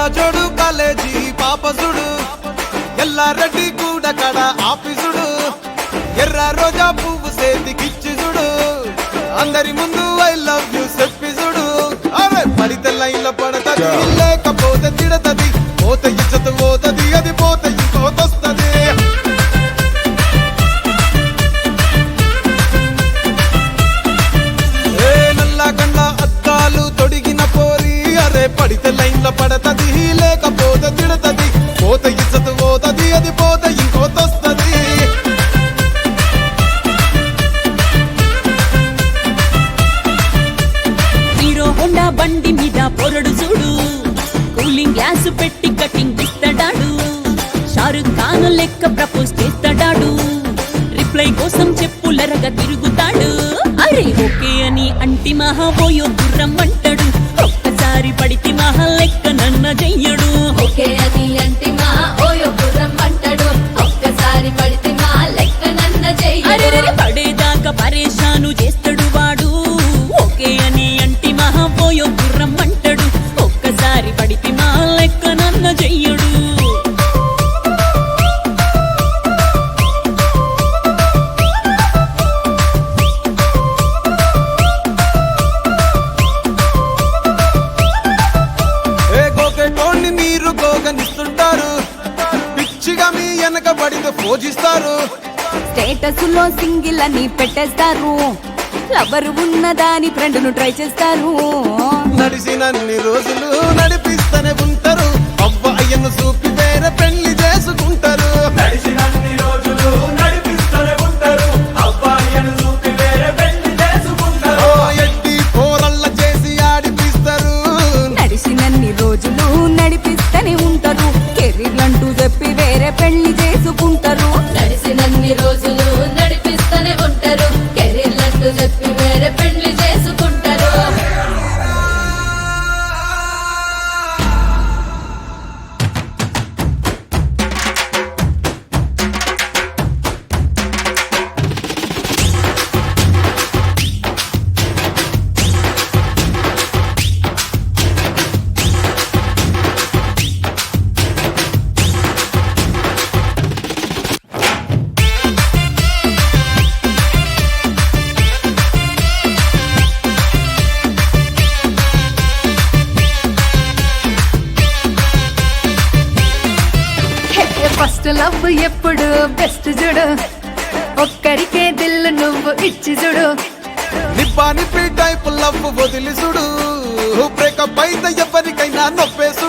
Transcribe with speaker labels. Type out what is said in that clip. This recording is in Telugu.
Speaker 1: కళ్ళ జోడు కాలేజీ పాపసుడు ఎల్లారెడ్డి కూడా కడ ఆఫీసుడు ఎర్ర రోజా పువ్వు సేతికిచ్చి చూడు అందరి ముందు ఐ లవ్ యూ చెప్పి చూడు అరే పడితే లైన్ల పడతది లేకపోతే తిడతది పోత ఇచ్చత పోతది అది పోత ఇంకోతొస్తది నల్ల కండ్ల అద్దాలు తొడిగిన పోరి అరే పడితే లైన్ల పడతది లేకపోతే తిడతది పోత ఇచ్చత పోతది అది పోత ఇంకోతొస్తది
Speaker 2: హోండా బండి మీద పొరడు చూడు కూలింగ్ గ్లాస్ పెట్టి కటింగ్ ఇస్తాడాడు షారుఖ్ ఖాన్ లెక్క ప్రపోజ్ చేస్తాడాడు రిప్లై కోసం చెప్పులరగా తిరుగుతాడు అరే ఓకే అని అంటి మహాబోయో గుర్రం అంటాడు ఒక్కసారి పడితే మహా లెక్క నన్న చెయ్యడు
Speaker 3: ఓకే అని అంటి మహాబోయో గుర్రం అంటాడు ఒక్కసారి పడితే మహా లెక్క నన్న చెయ్యడు
Speaker 2: పడేదాకా పరేషాను చేస్తాడు వాడు ఓకే అని అంటి మహాబోయో గుర్రం అంటాడు ఒక్కసారి పడితే మా లెక్క నన్న చెయ్యడు
Speaker 1: గోకెటోన్ని మీరు గోగనిస్తుంటారు పిచ్చిగా మీ వెనక పడితే పూజిస్తారు
Speaker 2: స్టేటస్ లో సింగిల్ అని పెట్టేస్తారు లవర్ ఉన్నదాని ఫ్రెండ్ ను ట్రై చేస్తారు
Speaker 1: నడిచినన్ని రోజులు నడిపిస్తూనే ఉంటారు అవ్వయ్యను చూపి వేరే పెళ్లి చేసుకుంటారు
Speaker 4: నడిచినన్ని రోజులు నడిపిస్తూనే ఉంటారు అబ్బాయిను చూపి వేరే పెళ్లి చేసుకుంటారు
Speaker 1: ఎట్టి పోరల్ల చేసి ఆడిపిస్తారు
Speaker 2: నడిచినన్ని రోజులు నడిపిస్తూనే ఉంటారు కెరీర్ అంటూ చెప్పి వేరే పెళ్లి చేసుకుంటారు
Speaker 3: నడిచినన్ని రోజులు నడిపిస్తూనే ఉంటారు కెరీర్లంటూ చెప్పి వేరే పెళ్లి చేసుకుంటారు
Speaker 5: ఫస్ట్ లవ్ ఎప్పుడు బెస్ట్ చూడు ఒక్కరికే దిల్లు నువ్వు ఇచ్చి చూడు
Speaker 1: నిప్పా నిప్పి టైప్ లవ్ వదిలి చూడు బ్రేకప్ అయితే ఎవరికైనా నొప్పేసి